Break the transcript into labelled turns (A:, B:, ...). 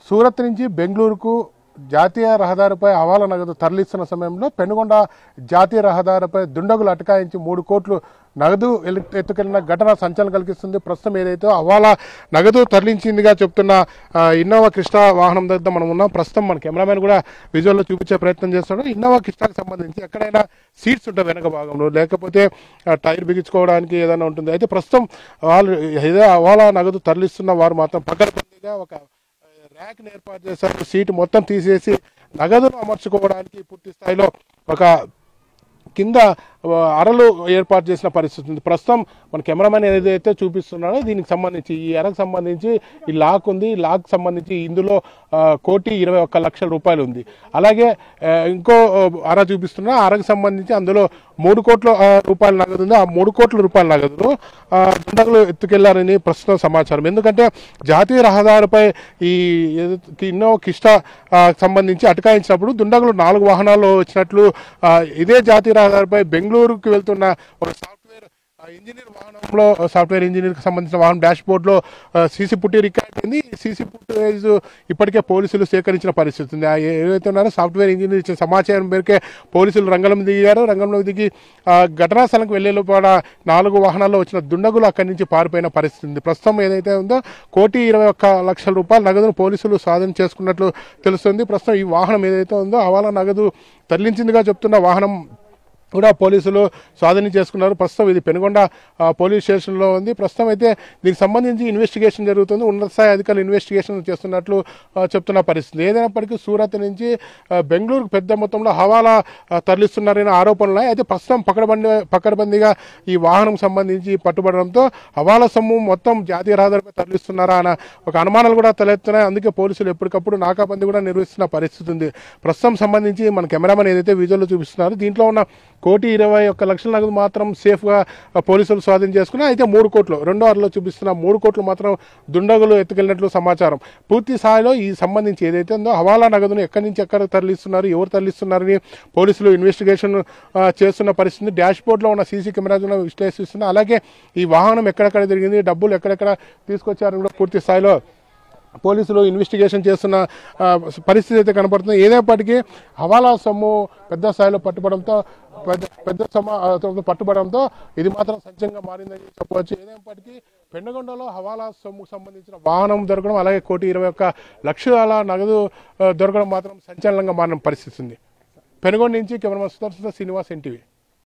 A: సూరత్ నుంచి బెంగళూరుకు జాతీయ రహదారిపై హవాలా నగదు తరలిస్తున్న సమయంలో పెనుగొండ జాతీయ రహదారిపై దుండగులు అటకాయించి 3 కోట్లు నగదు ఎత్తుకెళ్లిన ఘటన సంచలనం కలిగిస్తుంది. ప్రస్తుతం ఏదైతే హవాలా నగదు తరలించిందిగా చెప్తున్న ఇన్నోవా క్రిస్టా వాహనం దగ్గర మనం ఉన్నాం. ప్రస్తుతం మన కెమెరామెన్ కూడా విజువల్లో చూపించే ప్రయత్నం చేస్తున్నాడు. ఇన్నోవా క్రిస్టాకి సంబంధించి ఎక్కడైనా సీట్స్ ఉంటాయి వెనక భాగంలో, లేకపోతే టైర్ బిగించుకోవడానికి ఏదైనా ఉంటుంది. అయితే ప్రస్తుతం వాళ్ళు ఏదో హవాలా నగదు తరలిస్తున్న వారు మాత్రం పకడ్బందీగా ఒక ర్యాక్ని ఏర్పాటు చేశారు. సీటు మొత్తం తీసేసి నగదును అమర్చుకోవడానికి పూర్తి స్థాయిలో ఒక కింద అరలు ఏర్పాటు చేసిన పరిస్థితి ఉంది. ప్రస్తుతం మన కెమెరామెన్ ఏదైతే చూపిస్తున్నాడో దీనికి సంబంధించి ఈ అరకు సంబంధించి ఈ లాక్ ఉంది. ఈ లాక్ సంబంధించి ఇందులో 1,21,00,000 రూపాయలు ఉంది. అలాగే ఇంకో అర చూపిస్తున్నా, అరకు సంబంధించి అందులో 3 కోట్ల రూపాయల నగదు ఉంది. ఆ 3 కోట్ల రూపాయల నగదును దుండగులు ఎత్తుకెళ్లారని ప్రస్తుతం సమాచారం. ఎందుకంటే జాతీయ రహదారిపై ఈ ఇన్నోవా క్రిస్టా సంబంధించి అటకాయించినప్పుడు దుండగులు 4 వాహనాల్లో వచ్చినట్లు ఇదే జాతీయ రహదారిపై బెంగళూరుకు వెళ్తున్న ఒక సాఫ్ట్వేర్ ఇంజనీర్ వాహనంలో సాఫ్ట్వేర్ ఇంజనీర్కి సంబంధించిన వాహనం డాష్ బోర్డ్లో సీసీ ఫుటేజ్ రికార్డ్ అయింది. సీసీ ఫుటేజ్ ఇప్పటికే పోలీసులు సేకరించిన పరిస్థితి ఉంది. ఏవైతే ఉన్నారో సాఫ్ట్వేర్ ఇంజనీర్ ఇచ్చిన సమాచారం మేరకే పోలీసులు రంగంలో దిగారు. రంగంలో దిగి ఘటనా స్థలంకి వెళ్లే లోపల 4 వాహనాల్లో వచ్చిన దుండగులు అక్కడి నుంచి పారిపోయిన పరిస్థితి ఉంది. ప్రస్తుతం ఏదైతే ఉందో 1,21,00,000 రూపాయల నగదును పోలీసులు స్వాధీనం చేసుకున్నట్లు తెలుస్తుంది. ప్రస్తుతం ఈ వాహనం ఏదైతే ఉందో హవాలా నగదు తరలించిందిగా చెప్తున్న వాహనం కూడా పోలీసులు స్వాధీనం చేసుకున్నారు. ప్రస్తుతం ఇది పెనుగొండ పోలీస్ స్టేషన్లో ఉంది. ప్రస్తుతం అయితే దీనికి సంబంధించి ఇన్వెస్టిగేషన్ జరుగుతుంది. ఉన్నత స్థాయి అధికారులు ఇన్వెస్టిగేషన్ చేస్తున్నట్లు చెప్తున్న పరిస్థితి. ఏదైనప్పటికీ సూరత్ నుంచి బెంగళూరుకు పెద్ద మొత్తంలో హవాలా తరలిస్తున్నారనే ఆరోపణలు ఉన్నాయి. అయితే ప్రస్తుతం పకడ్బందీగా ఈ వాహనం సంబంధించి పట్టుబడడంతో హవాలా సొమ్ము మొత్తం జాతీయ రహదారిపై తరలిస్తున్నారా అన్న ఒక అనుమానాలు కూడా తలెత్తున్నాయి. అందుకే పోలీసులు ఎప్పటికప్పుడు నాకాబందీ కూడా నిర్వహిస్తున్న పరిస్థితి ఉంది. ప్రస్తుతం సంబంధించి మన కెమెరామెన్ ఏదైతే విజువల్లో చూపిస్తున్నారు దీంట్లో ఉన్న 1,21,00,000 నగదు మాత్రం సేఫ్గా పోలీసులు స్వాధీనం చేసుకున్నారు. అయితే 3 కోట్లు రెండో అరలో చూపిస్తున్న 3 కోట్లు మాత్రం దుండగులు ఎత్తుకెళ్ళినట్లు సమాచారం. పూర్తి స్థాయిలో ఈ సంబంధించి ఏదైతే ఉందో హవాలా నగదును ఎక్కడి నుంచి ఎక్కడ తరలిస్తున్నారు, ఎవరు తరలిస్తున్నారని పోలీసులు ఇన్వెస్టిగేషన్ చేస్తున్న పరిస్థితి. డాష్ బోర్డ్లో ఉన్న సీసీ కెమెరాలను విశ్లేషిస్తున్నారు. అలాగే ఈ వాహనం ఎక్కడెక్కడ జరిగింది, డబ్బులు ఎక్కడెక్కడ తీసుకొచ్చారని కూడా పూర్తి స్థాయిలో పోలీసులు ఇన్వెస్టిగేషన్ చేస్తున్న పరిస్థితి అయితే కనపడుతుంది. ఏదైనప్పటికీ హవాలా సొమ్ము పెద్ద స్థాయిలో పట్టుబడంతో ఇది మాత్రం సంచలనంగా మారిందని చెప్పవచ్చు. ఏదైనప్పటికీ పెనుగొండలో హవాలా సొమ్ముకు సంబంధించిన వాహనం దొరకడం, అలాగే 1,21,00,000 నగదు దొరకడం మాత్రం సంచలనంగా మారిన పరిస్థితి ఉంది. పెనుగొండ నుంచి కెమెరామెన్ సుదర్శన్ శ్రీనివాస్, ఎన్టీవీ.